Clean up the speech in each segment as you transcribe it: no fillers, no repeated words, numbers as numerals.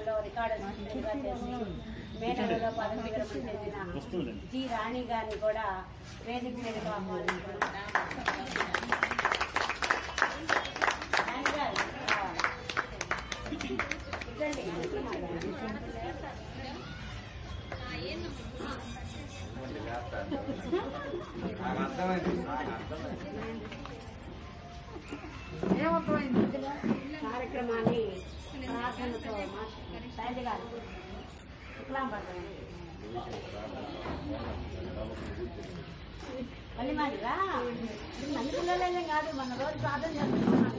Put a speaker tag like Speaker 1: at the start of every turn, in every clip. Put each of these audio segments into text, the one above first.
Speaker 1: పాఠశాలలో రికార్డు అసిస్టెంట్గా చేసి మే నెలలో పదవి విరమణ చెందిన జి రాణి గారిని కూడా వేదిక మీదకు ఆహ్వానిస్తున్నాం. రాణి గారు కార్యక్రమాన్ని ప్రార్థనతో శైలి గారు మళ్ళీ మాదిరా మంది పిల్లలే కాదు మన రోజు ప్రార్థన చేస్తున్నాం.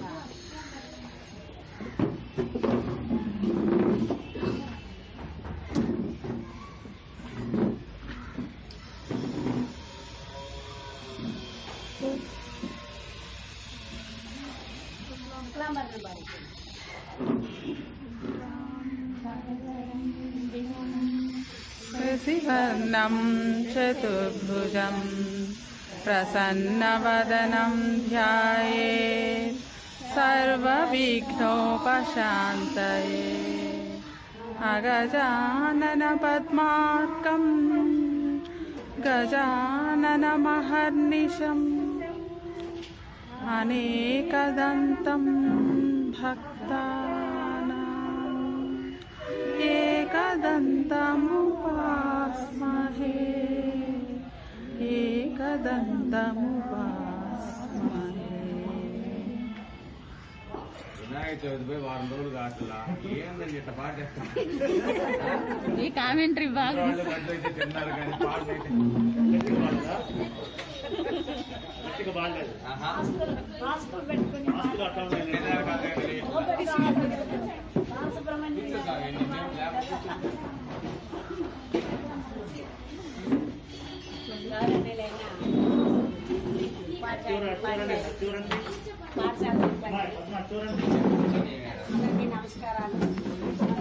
Speaker 2: శశివర్ణం చతుర్భుజం ప్రసన్నవదనం ధ్యాయేత్ సర్వవిఘ్నోపశాంతయే అగజానన పద్మార్కం గజాననమహర్నిశం అనేకదంతం భక్తానాం ఏకదంతముపాస్మహే ఏకదంతముపాస్మహే.
Speaker 3: వినాయక చవితి పోయి వారం రోజులు కావట్లా ఏందండి ఇట్లా పాట
Speaker 2: ఈ కామెంటరీ బాగా
Speaker 3: అయితే తిన్నారు కానీ పాట
Speaker 1: అందరికీ నమస్కారాలు.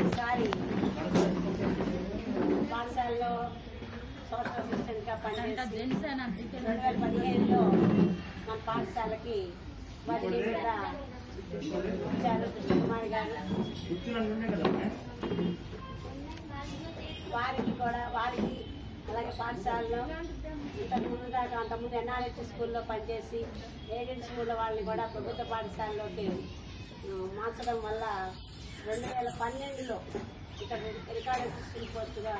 Speaker 1: ఒకసారి పాఠశాలలో సోషల్ అసిస్టెంట్గా పనిచేసి 2015లో మన పాఠశాలకి బదిలీ కూడా ఇచ్చారు కృష్ణకుమారి గారు. వారికి అలాగే పాఠశాలలో ఇంతకుముందు దాకా అంతకుముందు ఎన్ఆర్హెచ్ స్కూల్లో పనిచేసి ఎయిడెడ్ స్కూల్లో వాళ్ళని కూడా ప్రభుత్వ పాఠశాలలోకి మార్చడం వల్ల 2012లో ఇక్కడ రికార్డ్ అసిస్టెంట్ పోస్టుగా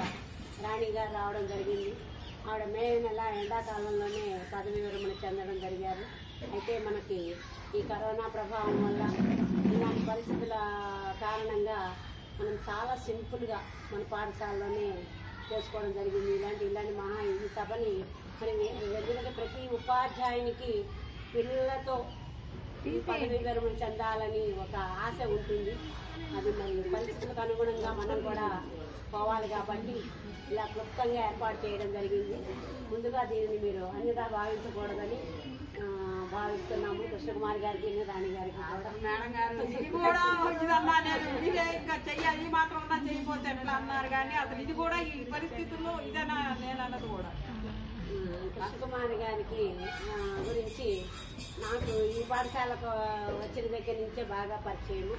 Speaker 1: రాణి గారు రావడం జరిగింది. ఆవిడ మే నెల ఎండాకాలంలోనే పదవి విరమణ చెందడం జరిగారు. అయితే మనకి ఈ కరోనా ప్రభావం వల్ల ఇలాంటి పరిస్థితుల కారణంగా మనం చాలా సింపుల్గా మన పాఠశాలలోనే చేసుకోవడం జరిగింది. ఇలాంటి ఈ సభని మరి ఎందుకంటే ప్రతి ఉపాధ్యాయునికి పిల్లలతో ఈ పదవి విరమణ చెందాలని ఒక ఆశ ఉంటుంది. అది మరి పరిస్థితులకు అనుగుణంగా మనం కూడా పోవాలి కాబట్టి ఇలా క్లుప్తంగా ఏర్పాటు చేయడం జరిగింది. ముందుగా దీనిని మీరు అన్నిదా భావించకూడదని భావిస్తున్నాము. కృష్ణకుమారి గారికి రాణి గారికి
Speaker 4: మేడం గారు ఇది కూడా ఇదన్నా నేను ఇదే ఇంకా చెయ్యాలి ఈ మాత్రం ఉన్నా చేయకపోతే ఎట్లా అన్నారు కానీ అసలు ఇది కూడా ఈ పరిస్థితుల్లో ఇదేనా నేను అన్నది కూడా.
Speaker 1: కృష్ణకుమారి గారికి గురించి నాకు ఈ పాఠశాలకు వచ్చిన దగ్గర నుంచే బాగా పరిచయం.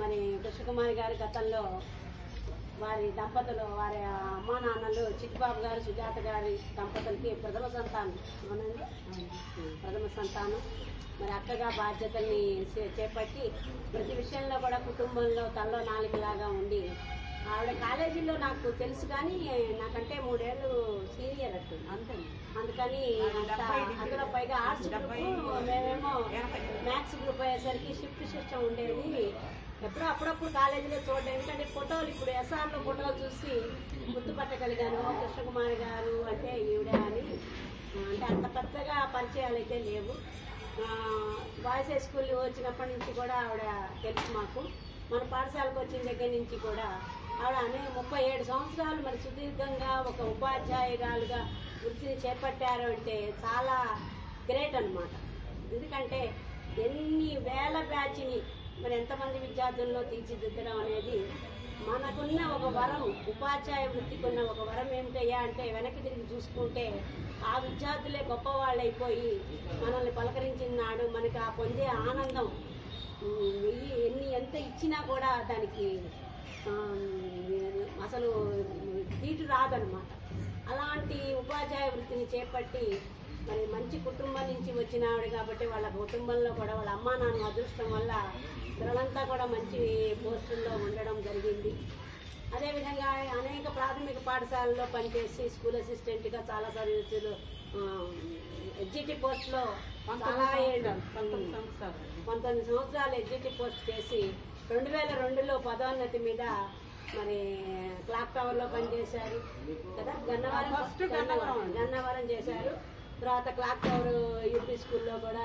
Speaker 1: మరి కృష్ణకుమారి గారి గతంలో వారి దంపతులు వారి అమ్మా నాన్నలు చిట్టిబాబు గారు సుజాత గారి దంపతులకి ప్రథమ సంతానం. మరి అక్కగా బాధ్యతల్ని చేపట్టి ప్రతి విషయంలో కూడా కుటుంబంలో తల్లో నాలుగులాగా ఉండి ఆవిడ కాలేజీలో నాకు తెలుసు కానీ నాకంటే 3 ఏళ్ళు సీనియర్ అట్టు అందుకని అందులో పైగా ఆర్ట్స్ గ్రూప్ మేమేమో మ్యాథ్స్ గ్రూప్ అయ్యేసరికి షిఫ్ట్ సిస్టమ్ ఉండేది. అప్పుడప్పుడు కాలేజీలో చూడడం ఎందుకంటే ఫోటోలు ఇప్పుడు ఎస్ఆర్లో ఫోటోలు చూసి గుర్తుపట్టగలిగాను. కృష్ణకుమారి గారు అంటే ఈవిడ అని. అంటే అంత పెద్దగా పరిచయాలు అయితే లేవు. బాయ్స్ హై స్కూల్ వచ్చినప్పటి నుంచి కూడా ఆవిడ తెలుసు మాకు. మన పాఠశాలకు వచ్చిన దగ్గర నుంచి కూడా ఆవిడ 37 సంవత్సరాలు మరి సుదీర్ఘంగా ఒక ఉపాధ్యాయురాలుగా వృత్తిని చేపట్టారు అంటే చాలా గ్రేట్ అనమాట. ఎందుకంటే ఎన్ని వేల బ్యాచ్ని మరి ఎంతమంది విద్యార్థుల్లో తీర్చిదిద్దడం అనేది మనకున్న ఒక వరం. ఉపాధ్యాయ వృత్తికున్న ఒక వరం ఏమిటయ్యా అంటే వెనక్కి తిరిగి చూసుకుంటే ఆ విద్యార్థులే గొప్పవాళ్ళు అయిపోయి మనల్ని పలకరించిన నాడు మనకి ఆ పొందే ఆనందం ఎంత ఇచ్చినా కూడా దానికి అసలు తీటు రాదనమాట. అలాంటి ఉపాధ్యాయ వృత్తిని చేపట్టి మరి మంచి కుటుంబం నుంచి వచ్చిన ఆవిడ కాబట్టి వాళ్ళ కుటుంబంలో కూడా వాళ్ళ అమ్మా నాన్న అదృష్టం వల్ల పిల్లలంతా కూడా మంచి పోస్టుల్లో ఉండడం జరిగింది. అదేవిధంగా అనేక ప్రాథమిక పాఠశాలల్లో పనిచేసి స్కూల్ అసిస్టెంట్గా చాలా సర్వీసులు ఎగ్జిక్యూటివ్ పోస్ట్లో చాలా 19 సంవత్సరాలు ఎగ్జిక్యూటివ్ పోస్ట్ చేసి 2002లో పదోన్నతి మీద మరి క్లాక్ టవర్లో పనిచేశారు కదా. గన్నవరం చేశారు. తర్వాత క్లాక్ టవర్ యూపీ స్కూల్లో కూడా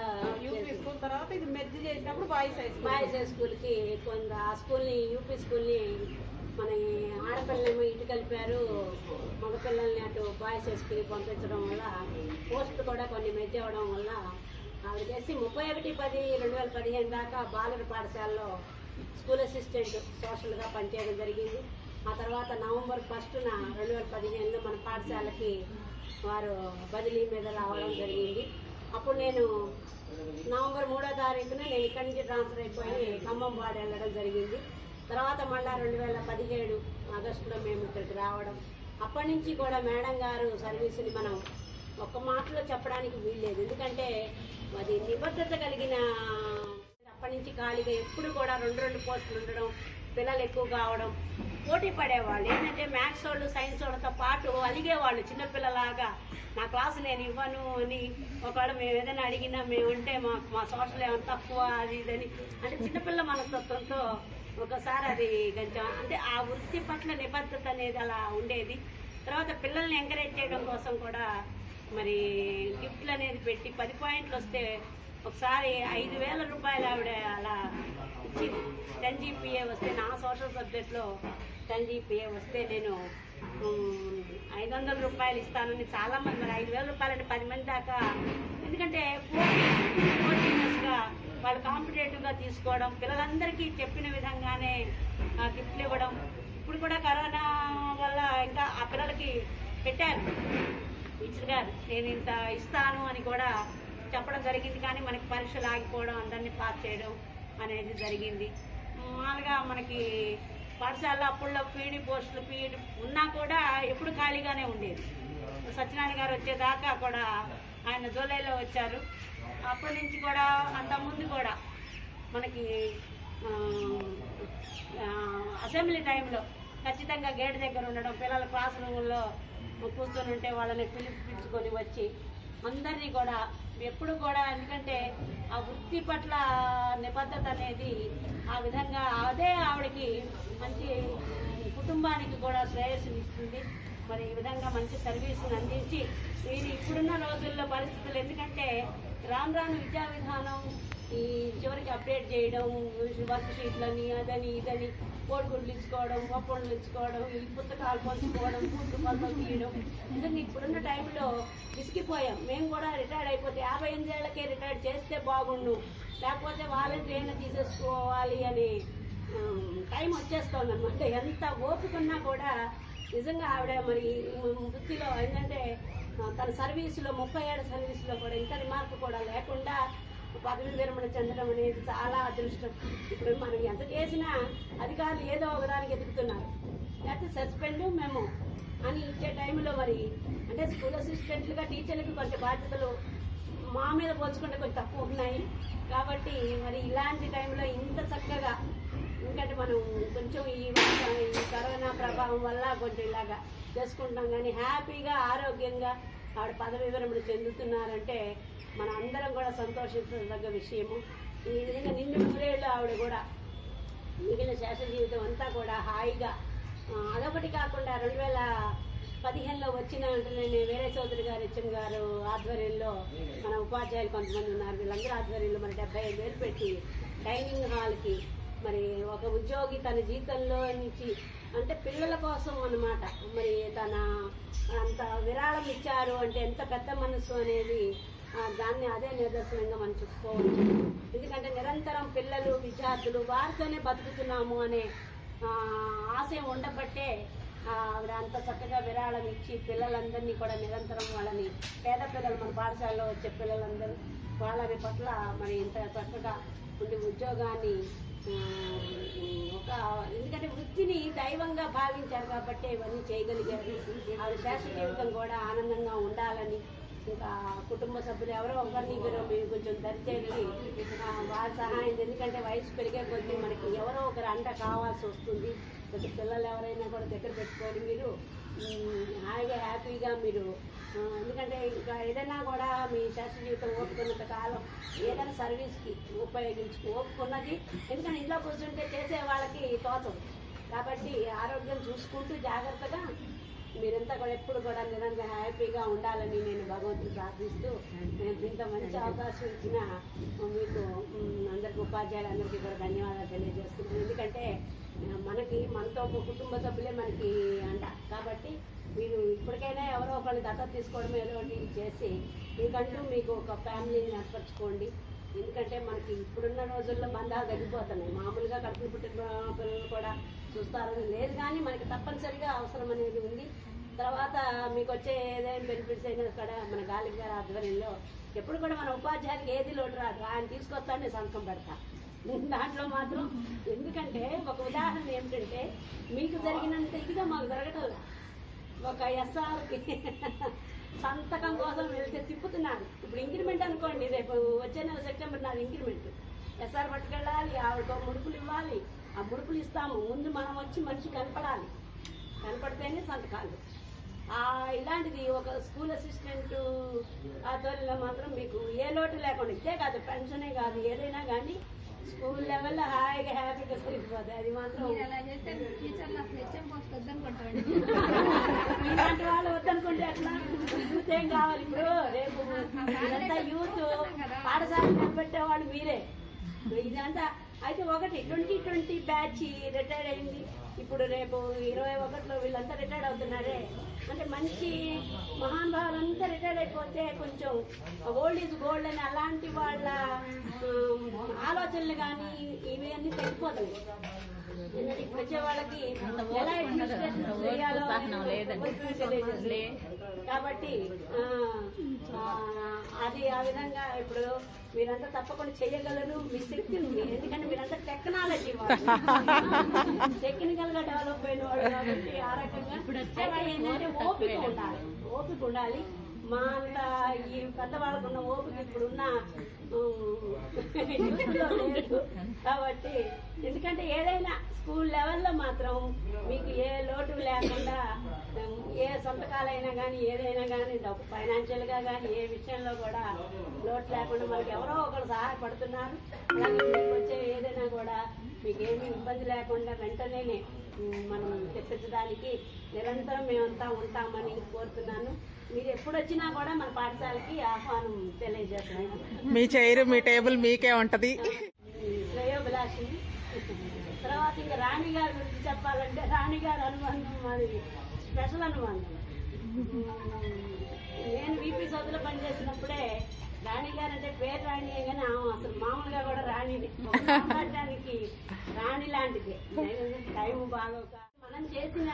Speaker 4: స్కూల్ తర్వాత ఇది మెర్జ్ చేసినప్పుడు బాయ్స్ హై
Speaker 1: స్కూల్కి కొంత ఆ స్కూల్ని యూపీ స్కూల్ని మన ఆడపిల్లలేమో ఇటు కలిపారు, మగపిల్లల్ని అటు బాయ్స్ హై స్కూల్కి పంపించడం వల్ల పోస్టులు కూడా కొన్ని మెర్జ్ అవ్వడం వల్ల ఆవిడ చేసి 31/10/2015 దాకా బాలుర పాఠశాలలో స్కూల్ అసిస్టెంట్ సోషల్గా పనిచేయడం జరిగింది. ఆ తర్వాత నవంబర్ 1న 2015లో మన పాఠశాలకి వారు బదిలీ మీద రావడం జరిగింది. అప్పుడు నేను నవంబర్ 3వ తారీఖున నేను ఇక్కడి నుంచి ట్రాన్స్ఫర్ అయిపోయి ఖమ్మం వాడ వెళ్ళడం జరిగింది. తర్వాత మళ్ళీ 2017 ఆగస్టులో మేము ఇక్కడికి రావడం. అప్పటి నుంచి కూడా మేడం గారు సర్వీసుని మనం ఒక్క మాటలో చెప్పడానికి వీల్లేదు. ఎందుకంటే అది నిబద్ధత కలిగిన, అప్పటి నుంచి ఖాళీగా ఎప్పుడు కూడా 2 పోస్టులు ఉండడం, పిల్లలు ఎక్కువ కావడం, పోటీ పడేవాళ్ళు. ఏంటంటే మ్యాథ్స్ వాళ్ళు సైన్స్ వాళ్ళతో పాటు అలిగేవాళ్ళు చిన్నపిల్లలాగా. నా క్లాసు నేను ఇవ్వను అని ఒకవేళ మేము ఏదైనా అడిగినా మేమంటే మా సోషల్ ఏమైనా తక్కువ అది ఇదని అంటే చిన్నపిల్ల మనస్తత్వంతో ఒకసారి అది కొంచెం అంటే ఆ వృత్తి పట్ల నిబద్ధత అనేది అలా ఉండేది. తర్వాత పిల్లల్ని ఎంకరేజ్ చేయడం కోసం కూడా మరి గిఫ్ట్లు అనేది పెట్టి 10 పాయింట్లు వస్తే ఒకసారి 5,000 రూపాయలు ఆవిడ అలా ఇచ్చింది. 10 GPA వస్తే నా సోషల్ సబ్జెక్ట్లో 10 GPA వస్తే నేను 500 రూపాయలు ఇస్తానని చాలామంది, మరి 5,000 రూపాయలు అంటే 10 మంది దాకా. ఎందుకంటే పోటీనెస్గా వాళ్ళు కాంపిటేటివ్గా తీసుకోవడం, పిల్లలందరికీ చెప్పిన విధంగానే గిఫ్ట్లు ఇవ్వడం. ఇప్పుడు కూడా కరోనా వల్ల ఇంకా ఆ పిల్లలకి పెట్టారు టీచర్ గారు, నేను ఇంత ఇస్తాను అని కూడా చెప్పడం జరిగింది. కానీ మనకి పరీక్షలు ఆగిపోవడం, అందరినీ పాస్ చేయడం అనేది జరిగింది. మామూలుగా మనకి పాఠశాలలో అప్పుల్లో పీడీ పోస్టులు ఉన్నా కూడా ఎప్పుడు ఖాళీగానే ఉండేది. సత్యనారాయణ గారు వచ్చేదాకా కూడా ఆయన జూలైలో వచ్చారు. అప్పటి నుంచి కూడా అంతకుముందు కూడా మనకి అసెంబ్లీ టైంలో ఖచ్చితంగా గేట్ దగ్గర ఉండడం, పిల్లల క్లాస్ రూముల్లో కూర్చొని ఉంటే వాళ్ళని పిలుచుకొని వచ్చి అందరినీ కూడా ఎప్పుడు కూడా, ఎందుకంటే ఆ వృత్తి పట్ల నిబద్ధత అనేది ఆ విధంగా అదే ఆవిడకి మంచి కుటుంబానికి కూడా శ్రేయస్సునిస్తుంది. మరి ఈ విధంగా మంచి సర్వీసుని అందించి మీరు ఇప్పుడున్న రోజుల్లో పరిస్థితులు, ఎందుకంటే రాను రాను విద్యా విధానం ఈ చివరికి అప్డేట్ చేయడం, వర్క్ షీట్లని అదని ఇదని కోడిగుడ్లు ఇచ్చుకోవడం, పప్పులు ఇచ్చుకోవడం, ఈ పుస్తకాలు పంచుకోవడం, ఫుడ్ కొలతలు తీయడం, నిజంగా ఇప్పుడున్న టైంలో విసిగిపోయాం. మేము కూడా రిటైర్డ్ అయిపోతే 58 ఏళ్లకే రిటైర్డ్ చేస్తే బాగుండు, లేకపోతే వాలంటీర్ని తీసేసుకోవాలి అని టైం వచ్చేస్తుంది అనమాట. ఎంత ఓపికన్నా కూడా నిజంగా ఆవిడ మరి వృత్తిలో ఏంటంటే తన సర్వీసులో 30 ఏళ్ల సర్వీసులో కూడా ఇంత రిమార్క్ కూడా లేకుండా పదవి విరమణ చెందడం అనేది చాలా అదృష్టం. ఇప్పుడు మనం ఎంత చేసినా అధికారులు ఏదో ఒకదానికి ఎదుగుతున్నారు, లేకపోతే సస్పెండ్ మేము అని ఇచ్చే టైంలో మరి అంటే స్కూల్ అసిస్టెంట్లుగా టీచర్లకి కొంచెం బాధ్యతలు మా మీద పోల్చుకుంటే కొంచెం తక్కువ ఉన్నాయి. కాబట్టి మరి ఇలాంటి టైంలో ఇంత చక్కగా, ఎందుకంటే మనం కొంచెం ఈ కరోనా ప్రభావం వల్ల కొంచెం ఇలాగా చేసుకుంటాం, కానీ హ్యాపీగా ఆరోగ్యంగా ఆవిడ పదవి విరమణ చెందుతున్నారంటే మన అందరం కూడా సంతోషించదగ్గ విషయము. ఈ విధంగా నిండు 100 ఏళ్ళు ఆవిడ కూడా మిగిలిన శేష జీవితం అంతా కూడా హాయిగా. అదొకటి కాకుండా 2015లో వచ్చిన వెంటనే వేరే చౌదరి గారు హెచ్ఎం గారు ఆధ్వర్యంలో మన ఉపాధ్యాయులు కొంతమంది ఉన్నారు, వీళ్ళందరూ ఆధ్వర్యంలో మరి 75,000 పెట్టి డైనింగ్ హాల్కి మరి ఒక ఉద్యోగి తన జీతంలో నుంచి అంటే పిల్లల కోసం అన్నమాట మరి తన అంత విరాళం ఇచ్చారు అంటే ఎంత పెద్ద మనసు అనేది దాన్ని అదే నిదర్శనంగా మనం చెప్పుకోవచ్చు. ఎందుకంటే నిరంతరం పిల్లలు విద్యార్థులు వారితోనే బతుకుతున్నాము అనే ఆశయం ఉండబట్టే ఆవిడ అంత చక్కగా విరాళం ఇచ్చి పిల్లలందరినీ కూడా నిరంతరం వాళ్ళని పేద పిల్లలు మన పాఠశాలలో వచ్చే పిల్లలందరూ వాళ్ళని పట్ల మరి ఇంత చక్కగా ఉండి ఉద్యోగాన్ని ఒక ఎందుకంటే వృత్తిని దైవంగా భావించారు కాబట్టి ఇవన్నీ చేయగలిగారు. ఆవిడ శాశ్వత జీవితం కూడా ఆనందంగా ఉండాలని, ఇంకా కుటుంబ సభ్యులు ఎవరో ఒకరిని మీరు కొంచెం దరిచేసి వారి సహాయం, ఎందుకంటే వయసు పెరిగే కొద్దీ మనకి ఎవరో ఒకరు అంట కావాల్సి వస్తుంది. కొంచెం పిల్లలు ఎవరైనా కూడా దగ్గర పెట్టుకొని మీరు హాయిగా హ్యాపీగా మీరు, ఎందుకంటే ఇంకా ఏదైనా కూడా మీ శాశ్వత జీవితం ఓపుకున్నంత కాలం ఏదైనా సర్వీస్కి ఓపుకున్నది. ఎందుకంటే ఇంట్లో కూర్చుంటే చేసే వాళ్ళకి తోచదు కాబట్టి ఆరోగ్యం చూసుకుంటూ జాగ్రత్తగా మీరంతా కూడా ఎప్పుడు కూడా నిరంతరం హ్యాపీగా ఉండాలని నేను భగవంతుని ప్రార్థిస్తూ, ఇంత మంచి అవకాశం ఇచ్చిన మీకు అందరికి ఉపాధ్యాయులందరికీ కూడా ధన్యవాదాలు తెలియజేస్తున్నాను. ఎందుకంటే మనతో కుటుంబ సభ్యులే మనకి అంట కాబట్టి మీరు ఇప్పటికైనా ఎవరో ఒకరిని దత్తత తీసుకోవడం ఏదో ఒకటి చేసి మీకంటూ మీకు ఒక ఫ్యామిలీని ఏర్పరచుకోండి. ఎందుకంటే మనకి ఇప్పుడున్న రోజుల్లో బంధాలు తగ్గిపోతున్నాయి. మామూలుగా కడుపులు పుట్టిన పిల్లలు కూడా చూస్తారని లేదు, కానీ మనకి తప్పనిసరిగా అవసరం అనేది ఉంది. తర్వాత మీకు వచ్చే ఏదైనా బెనిఫిట్స్ అయినా కూడా మన గాలి గారి ఆధ్వర్యంలో ఎప్పుడు కూడా మన ఉపాధ్యాయునికి ఏది లోటు రాదు, ఆయన తీసుకొస్తాను నేను సంతకం పెడతా దాంట్లో మాత్రం. ఎందుకంటే ఒక ఉదాహరణ ఏమిటంటే మీకు జరిగినంత ఇదిగా మాకు జరగటం. ఒక ఎస్ఆర్కి సంతకం కోసం వెళ్తే తిప్పుతున్నారు. ఇప్పుడు ఇంక్రిమెంట్ అనుకోండి, రేపు వచ్చే నెల సెప్టెంబర్ నాది ఇంక్రిమెంట్. ఎస్ఆర్ పట్టుకెళ్ళాలి, ఆవిడకు ముడుపులు ఇవ్వాలి, ఆ ముడుపులు ఇస్తాము. ముందు మనం వచ్చి మనిషి కనపడాలి, కనపడితేనే సంతకాలు. ఇలాంటిది ఒక స్కూల్ అసిస్టెంట్ ఆధ్వర్యంలో మాత్రం మీకు ఏ లోటు లేకుండా, ఇదే కాదు పెన్షనే కాదు ఏదైనా కానీ స్కూల్ లెవెల్లో హాయిగా హ్యాపీగా సరిపోతుంది. అది మాత్రం ఇలాంటి వాళ్ళు వద్దనుకుంటే అట్లా యూత్ ఏం కావాలి. ఇప్పుడు రేపు ఇదంతా యూత్ పాఠశాల నిలబెట్టేవాళ్ళు మీరే. ఇదంతా అయితే ఒకటి 2020 బ్యాచ్ రిటైర్డ్ అయింది. ఇప్పుడు రేపు 21లో వీళ్ళంతా రిటైర్డ్ అవుతున్నారే, అంటే మంచి మహానుభావులంతా రిటైర్డ్ అయిపోతే కొంచెం ఓల్డ్ ఈజ్ గోల్డ్ అని అలాంటి వాళ్ళ ఆలోచనలు కానీ ఇవి అన్నీ తగ్గిపోతాయి. ఇప్పుడు వచ్చే వాళ్ళకి ఎలా అడ్మినిస్ట్రేషన్ చేయాలో కాబట్టి అది ఆ విధంగా ఇప్పుడు మీరంతా తప్పకుండా చేయగలరు, మీ శక్తి ఉంది. ఎందుకంటే మీరంతా టెక్నాలజీ టెక్నికల్ గా డెవలప్ అయిన వాళ్ళు కాబట్టి ఆ రకంగా ఏంటంటే ఓపిక ఉండాలి. మా అంత ఈ పెద్దవాళ్ళకు ఉన్న ఓపిక ఇప్పుడున్న యూత్లో లేదు కాబట్టి, ఎందుకంటే ఏదైనా స్కూల్ లెవెల్లో మాత్రం మీకు ఏ లోటు లేకుండా ఏ సంతకాలైనా కానీ ఏదైనా కానీ ఫైనాన్షియల్గా కానీ ఏ విషయంలో కూడా లోటు లేకుండా మనకి ఎవరో ఒకరు సహాయపడుతున్నారు. అలాగే మీకు వచ్చే ఏదైనా కూడా మీకేమీ ఇబ్బంది లేకుండా వెంటనే మనం తెప్పించడానికి నిరంతరం మేమంతా ఉంటామని కోరుతున్నాను. మీరు ఎప్పుడు వచ్చినా కూడా మన పాఠశాలకి ఆహ్వానం తెలియజేస్తున్నాను.
Speaker 5: మీ చైర్ మీ టేబుల్ మీకే ఉంటది.
Speaker 1: శ్రేయోభిలాషి. తర్వాత ఇంకా రాణి గారి గురించి చెప్పాలంటే రాణి గారి అనుబంధం మరి స్పెషల్ అనుబంధం. నేను వీపీ సౌదులో పనిచేసినప్పుడే రాణి గారు అంటే పేరు రాణి కానీ అసలు మామూలుగా కూడా రాణిని మాట్లాడడానికి రాణి లాంటిది. టైం బాగా మనం చేసిన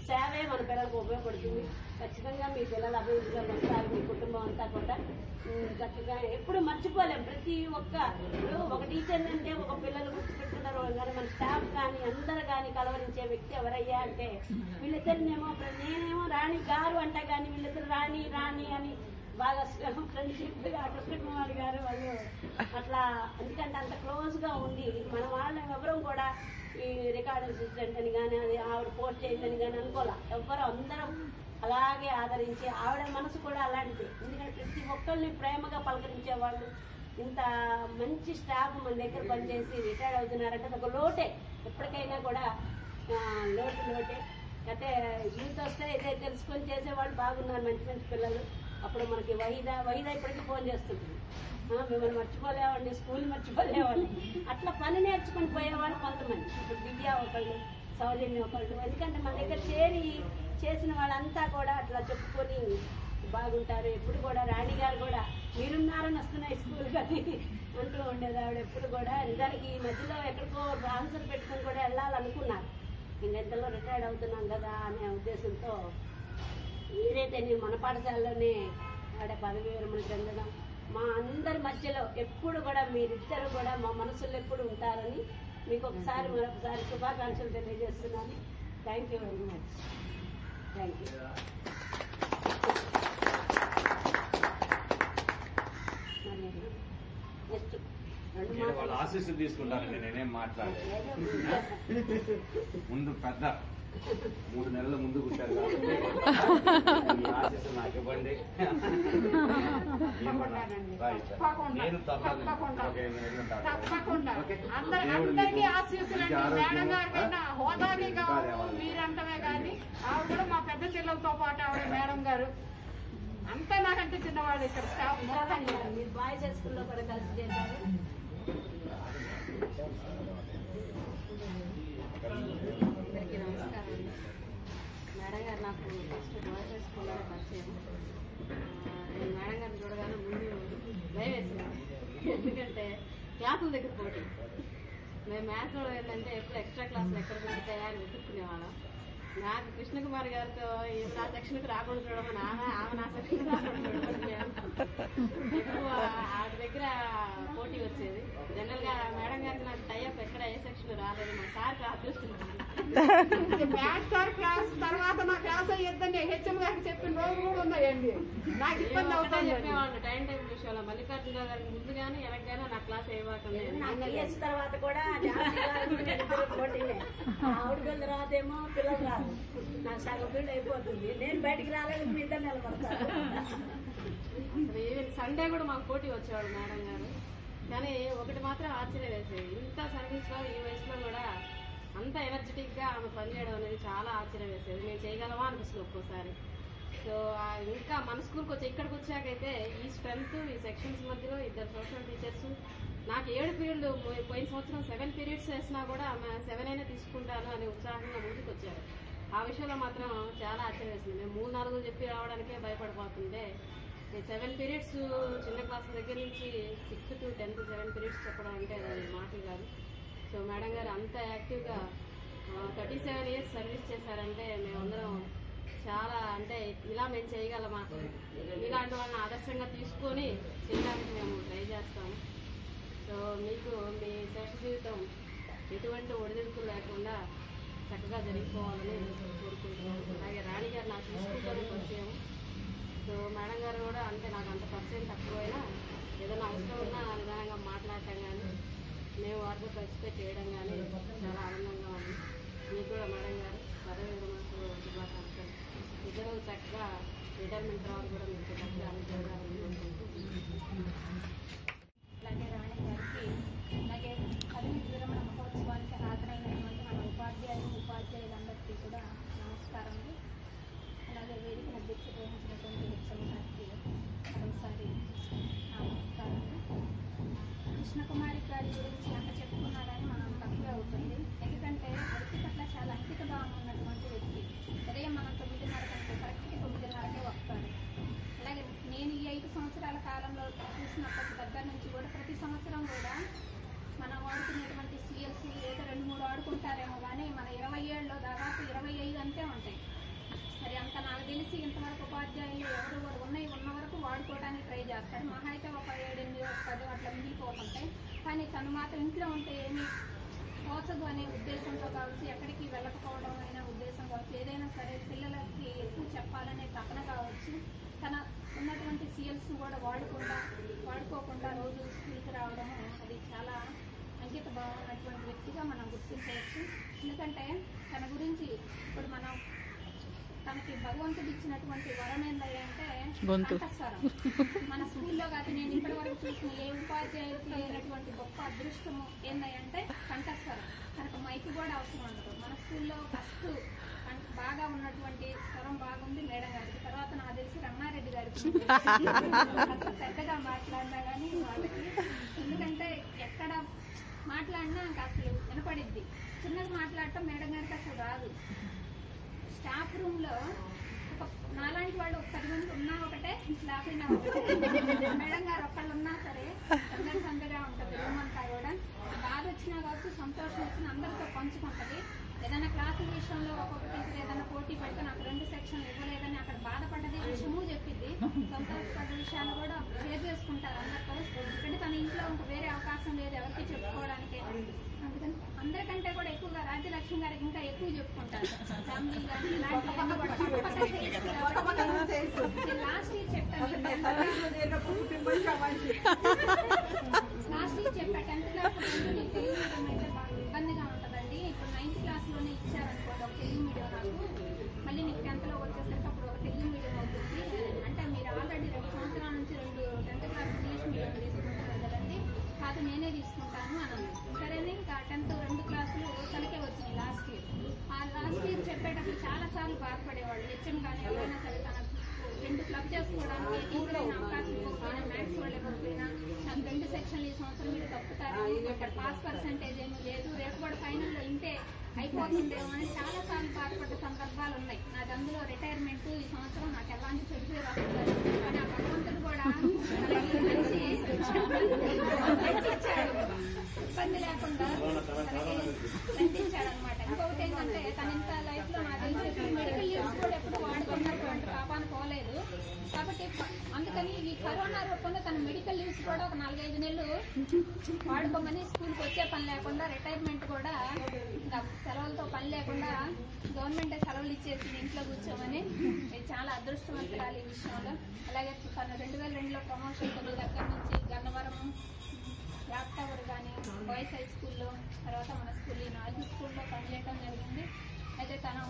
Speaker 1: సేవే మన పిల్లలకు ఉపయోగపడుతుంది. ఖచ్చితంగా మీ పిల్లల అభివృద్ధిగా వస్తారు. మీ కుటుంబం అంతా కూడా చక్కగా ఎప్పుడు మర్చిపోలేం. ప్రతి ఒక్క ఒక టీచర్ అంటే ఒక పిల్లలు గుర్తుపెట్టుకుంటారు కానీ మన స్టాఫ్ కానీ అందరు కానీ కలవరించే వ్యక్తి ఎవరయ్యా అంటే వీళ్ళిద్దరినేమో నేనేమో రాణి గారు అంటే కానీ వీళ్ళిద్దరు రాణి రాణి అని బాగా ఫ్రెండ్షిప్ గా కృష్ణకుమారి గారు వాళ్ళు అట్లా, ఎందుకంటే అంత క్లోజ్ గా ఉండి మన వాళ్ళని ఎవరూ కూడా ఈ రికార్డ్ అసిస్టెంట్ అని కానీ అది ఆవిడ పోస్ట్ చేయిందని కానీ అనుకోలే. ఎవ్వరు అందరం అలాగే ఆదరించి ఆవిడ మనసు కూడా అలాంటిది. ఎందుకంటే ప్రతి ఒక్కరిని ప్రేమగా పలకరించేవాళ్ళు. ఇంత మంచి స్టాఫ్ మన దగ్గర పనిచేసి రిటైర్డ్ అవుతున్నారంటే ఒక లోటే, ఎప్పటికైనా కూడా లోటే. అయితే యూత్ వస్తే ఇదే తెలుసుకొని చేసేవాళ్ళు బాగున్నారు, మంచి మంచి పిల్లలు. అప్పుడు మనకి వహీదా ఇప్పటికీ ఫోన్ చేస్తుంటుంది, మిమ్మల్ని మర్చిపోలేవండి, స్కూల్ మర్చిపోలేవండి. అట్లా పని నేర్చుకుని పోయేవాళ్ళు కొంతమంది. ఇప్పుడు విద్య ఒకళ్ళు, సౌజన్యం ఒకళ్ళు. ఎందుకంటే మన దగ్గర చేసిన వాళ్ళంతా కూడా అట్లా చెప్పుకొని బాగుంటారు. ఎప్పుడు కూడా రాణి గారు కూడా మీరున్నారని వస్తున్నాయి స్కూల్ కానీ అంటూ ఉండేది ఆవిడ ఎప్పుడు కూడా. నిజానికి ఈ మధ్యలో ఎక్కడికో ఆన్సర్ పెట్టుకుని కూడా వెళ్ళాలనుకున్నారు. ఇంకెంతలో రిటైర్డ్ అవుతున్నాం కదా అనే ఉద్దేశంతో ఏదైతే నేను మన పాఠశాలలోనే ఆడ పదవి విరమణ చెందడం, మా అందరి మధ్యలో ఎప్పుడు కూడా మీరిద్దరు కూడా మా మనసులో ఎప్పుడు ఉంటారని మీకు ఒకసారి మరొకసారి శుభాకాంక్షలు తెలియజేస్తున్నాను. Thank you very much. Thank you. Next
Speaker 3: నేను వాళ్ళ ఆశీస్సులు తీసుకుంటానండి, నేనేం మాట్లాడలేదు. ముందు పెద్ద 3 నెలల ముందు పుట్టారు కాబట్టి మీ ఆశీస్సులు నాకు ఇవ్వండి. నేను
Speaker 4: తప్పకుండా
Speaker 3: ఓకే.
Speaker 4: అందరికీ ఆశీస్సులండి. మేడం గారికైనా హోదాకి కావాలి మీరంటమే కానీ ఆవిడ కూడా మా పెద్ద చెల్లెలతో పాటు ఆవిడ మేడం గారు అంతా నాకంటే చిన్నవాళ్ళు ఇక్కడ స్టాఫ్ మొత్తం కూడా.
Speaker 1: మీరు బాయ్స్ స్కూల్లో కూడా కలిసి చేశారు.
Speaker 6: అందరికీ నమస్కారం అండి. మేడం గారు నాకు ఫస్ట్ బాయ్స్ స్కూల్లో పరిచయం. నేను మేడం గారిని చూడగానే ముందు భయం వేసింది, ఎందుకంటే క్లాసుల దగ్గర పోటీ. మేము మ్యాథ్స్లో ఏంటంటే ఎప్పుడు ఎక్స్ట్రా క్లాసులు ఎక్కడ దొరుకుతాయా అని వెతుక్కునేవాళ్ళం. నాకు కృష్ణకుమార్ గారితో నా సెక్షన్కి రాకుండా చూడమని, ఆమె నా సెక్షన్కి రాకుండా చూడమని ఎక్కువ ఆవిడ దగ్గర పోటీ వచ్చేది. జనరల్ గా మేడం గారికి నాకు టైఅప్ ఎక్కడ ఏ సెక్షన్ రాలేదు. మా సార్ అదృష్టం.
Speaker 4: మ్యాథ్స్ సార్ క్లాస్ తర్వాత నా క్లాస్ అయ్యొద్దని హెచ్ఎం గారికి చెప్పిన రోజు కూడా ఉన్నాయండి. నాకు ఇబ్బంది అవుతుంది
Speaker 6: చెప్పేవాళ్ళు టైం టైం విషయంలో. మల్లికార్జున గారికి ముందుగానే వెనకగానే నా క్లాస్
Speaker 1: నాకు తర్వాత కూడా పోటీనే. ఆవిడ పిల్లల తర్వాత ఏమో పిల్లలు రాదు, నాకు సగం పిల్లలు అయిపోతుంది. నేను బయటికి రాలేదు, మీ ఇద్దరు నిలబడతాను.
Speaker 6: ఈవెన్ సండే కూడా మాకు పోటీ వచ్చేవాడు మేడం గారు. కానీ ఒకటి మాత్రం ఆశ్చర్యం వేసేది, ఇంత సర్వీస్ లో ఈ వయసులో కూడా అంత ఎనర్జెటిక్ గా ఆమె పనిచేయడం అనేది చాలా ఆశ్చర్యం వేసేది. మేము చేయగలమా అనిపిస్తుంది ఒక్కోసారి. సో ఇంకా మన స్కూల్కి వచ్చి ఇక్కడికి వచ్చాకైతే ఈ స్ట్రెంత్, ఈ సెక్షన్స్ మధ్యలో 2 సోషల్ టీచర్స్, నాకు 7 పీరియడ్లు పోయిన సంవత్సరం 7 పీరియడ్స్ వేసినా కూడా ఆమె 7 అయినా తీసుకుంటాను అని ఉత్సాహంగా ముందుకు వచ్చారు. ఆ విషయంలో మాత్రం చాలా ఆశ్చర్యం వేసింది. మేము 3-4 చెప్పి రావడానికే భయపడిపోతుంటే 7 పీరియడ్స్ చిన్న క్లాస్ దగ్గర నుంచి 6th to 10th 7 పీరియడ్స్ చెప్పడం అంటే అది మాటలు కాదు. సో మేడం గారు అంత యాక్టివ్గా 37 years సర్వీస్ చేశారంటే మేమందరం చాలా, అంటే ఇలా మేము చేయగలమా, ఇలాంటి వాళ్ళని ఆదర్శంగా తీసుకొని చేయడానికి మేము ట్రై చేస్తాము. సో మీకు మీ శేష జీవితం ఎటువంటి ఒడిదుడుకులు లేకుండా చక్కగా జరిగిపోవాలని కోరుకుంటున్నాను. అలాగే రాణి గారు నాకు తీసుకుంటానే పరిచయం. సో మేడం గారు కూడా అంటే నాకు అంత పరిచయం తక్కువైనా ఏదైనా అవసరం ఉన్నా నిదానంగా మాట్లాడటం కానీ మేము వాటితో పార్టిసిపేట్ చేయడం కానీ చాలా ఆనందంగా ఉంది. మీకు కూడా మేడం గారు పదవి విరమణ శుభాకాంక్షలు. ఇద్దరు చక్కగా రిటైర్మెంట్ తర్వాత కూడా మీకు చక్కగా అనుభవాలని
Speaker 7: అలాగే రాణి గారికి, అలాగే పదవి విరమణ మహోత్సవానికి హాజరైనటువంటి మన ఉపాధ్యాయులందరికీ కూడా నమస్కారములు. అలాగే వేదికను అధ్యక్షత వహించినటువంటి హెచ్ఎం గారికి మరోసారి నమస్కారములు. కృష్ణకుమారి గారి గురించి అంత చెప్పుకున్నా కానీ మనం తక్కువే అవుతుంది. ఎందుకంటే వృత్తి పట్ల చాలా అంకిత భావం ఉన్నటువంటి వ్యక్తి. ఉదయం మనం 9:30 కంటే కరెక్ట్గా 9:30కే వస్తారు. అలాగే నేను ఈ 5 సంవత్సరాల కాలంలో చూసినప్పటి దగ్గర నుంచి కూడా ప్రతి సంవత్సరం కూడా మనం వాడుకునేటువంటి సీఎల్స్ ఏదో 2-3 ఆడుకుంటారేమో కానీ మన 20 ఏళ్ళలో దాదాపు 25 అంతే ఉంటాయి. మరి అంత నాకు తెలిసి ఇంతవరకు ఉపాధ్యాయులు ఎవరు ఉన్న వరకు వాడుకోవడానికి ట్రై చేస్తారు. మహా అయితే ఒక 7, 8, 10 అట్లా మిగిలిపోతుంటాయి. కానీ తను మాత్రం ఇంట్లో ఉంటే ఏమి తోచదు అనే ఉద్దేశంతో కావచ్చు, ఎక్కడికి వెళ్ళకపోవడం అనే ఉద్దేశం కావచ్చు, ఏదైనా సరే పిల్లలకి ఎక్కువ చెప్పాలనే తపన కావచ్చు, తన ఉన్నటువంటి సీఎల్స్ను కూడా వాడుకోకుండా రోజు స్కూల్కి రావడం అది చాలా అంకిత భావం ఉన్నటువంటి వ్యక్తిగా మనం గుర్తించవచ్చు. ఎందుకంటే తన గురించి ఇప్పుడు మనం తనకి భగవంతుడు ఇచ్చినటువంటి వరం ఏంటంటే కంఠస్వరం. మన స్కూల్లో కాదు నేను ఇప్పటి వరకు చూసిన ఏ ఉపాధ్యాయులకి లేనటువంటి గొప్ప అదృష్టము ఏంటంటే కంఠస్వరం. తనకు మైకి కూడా అవసరం ఉండదు. మన స్కూల్లో ఫస్ట్ బాగా ఉన్నటువంటి స్వరం బాగుంది మేడం గారికి, తర్వాత నాకు తెలిసి రమణారెడ్డి గారికి పెద్దగా మాట్లాడినా కానీ వాళ్ళకి, ఎందుకంటే ఎక్కడ మాట్లాడినా ఇంకా అసలు వినపడిద్ది. చిన్నగా మాట్లాడటం మేడం గారికి అసలు రాదు. స్టాఫ్ రూమ్ లో నాలాంటి వాళ్ళు 10 మంది ఉన్నా ఒకటే, లేకపోయినా ఒకటే. మేడం గారు ఒక్కళ్ళు ఉన్నా సరే సందడిగా ఉంటుంది రూమ్ అంతా కూడా. బాధ వచ్చినా కావచ్చు, సంతోషం వచ్చినా అందరితో పంచుకుంటుంది. ఏదైనా క్లాసుల విషయంలో ఒక్కొక్క టీచర్ ఏదైనా పోటీ పెడితే నాకు 2 సెక్షన్లు ఇవ్వలేదని అక్కడ బాధపడ్డది విషయము చెప్పింది. సంతోషపడ్డ విషయాలు కూడా షేర్ చేసుకుంటారు అందరితో. ఎందుకంటే తన ఇంట్లో ఇంక వేరే అవకాశం లేదు ఎవరికి చెప్పుకోవడానికి. అందుకని అందరికంటే కూడా ఎక్కువగా రాజ్యలక్ష్మి గారికి ఇంకా ఎక్కువ చెప్పుకుంటారు. ఫ్యామిలీ కానీ ఇలాంటి లాస్ట్ ఇయర్ చెప్పాను, లాస్ట్ ఇయర్ చెప్పా 10th క్లాస్ తెలుగు మీడియం అయితే బాగా ఇబ్బందిగా ఉంటుందండి. ఇప్పుడు 9th క్లాస్లోనే ఇచ్చారనుకోండి ఒక తెలుగు మీడియం, నాకు మళ్ళీ నీకు 10th లో వచ్చేసరికి అప్పుడు ఒక తెలుగు మీడియం అవుతుంది. అంటే మీరు ఆల్రెడీ 2 సంవత్సరాల నుంచి 2 10th క్లాస్ ఇంగ్లీష్ మీడియం తీసుకుంటున్నారు కదండి, కాదు నేనే తీసుకుంటాను అన్నాను. సరేనే ఇంకా 10th 2 క్లాసులు తనకే వచ్చినాయి లాస్ట్ ఇయర్. ఆ లాస్ట్ ఇయర్ చెప్పేటప్పుడు చాలా సార్లు బాధపడేవాళ్ళు. హెచ్ఎం కానీ ఎవరైనా సరే తన 2 క్లబ్ చేసుకోవడానికి టీచర్ అయిన అవకాశం ఇవ్వకపోయినా, మ్యాథ్స్ వాళ్ళు ఇవ్వకపోయినా నాకు 2 సెక్షన్లు ఈ సంవత్సరం మీరు తప్పుతారు, ఇక్కడ పాస్ పర్సెంటేజ్ ఏమీ లేదు, రేపు కూడా ఫైనల్లో ఇంతే అయిపోతుందేమో అని చాలా సార్లు బాధపడ్డ సందర్భాలు ఉన్నాయి. నాకు అందులో రిటైర్మెంట్ ఈ సంవత్సరం నాకు ఎలాంటి చెడు పేరు వస్తుంది కానీ ఆ భగవంతుడు కూడా ఇబ్బంది లేకుండా దండించాడు అనమాట. ఇంకొకటి ఏంటంటే తన ఇంత లైఫ్ లో నాకు తెలిసి మెడికల్ లీవ్స్ కూడా ఎప్పుడు వాడుకున్నటువంటి పాపాన్ని పోలేదు. కాబట్టి అందుకని ఈ కరోనా రూపంలో తన మెడికల్ లీవ్స్ కూడా ఒక 4-5 నెలలు వాడుకోమని స్కూల్కి వచ్చే పని లేకుండా రిటైర్మెంట్ కూడా ఇంకా సెలవులతో పని లేకుండా గవర్నమెంట్ సెలవులు ఇచ్చేసి ఇంట్లో కూర్చోమని చాలా అదృష్టవంతురాలు ఈ విషయంలో. అలాగే 2002లో ప్రమోషన్ దగ్గర నుంచి గన్నవరం క్లాక్ టవర్ కానీ బాయ్స్ హై స్కూల్లో, తర్వాత మన స్కూల్ ఈ 4 స్కూల్లో పనిచేయడం జరిగింది. అయితే తను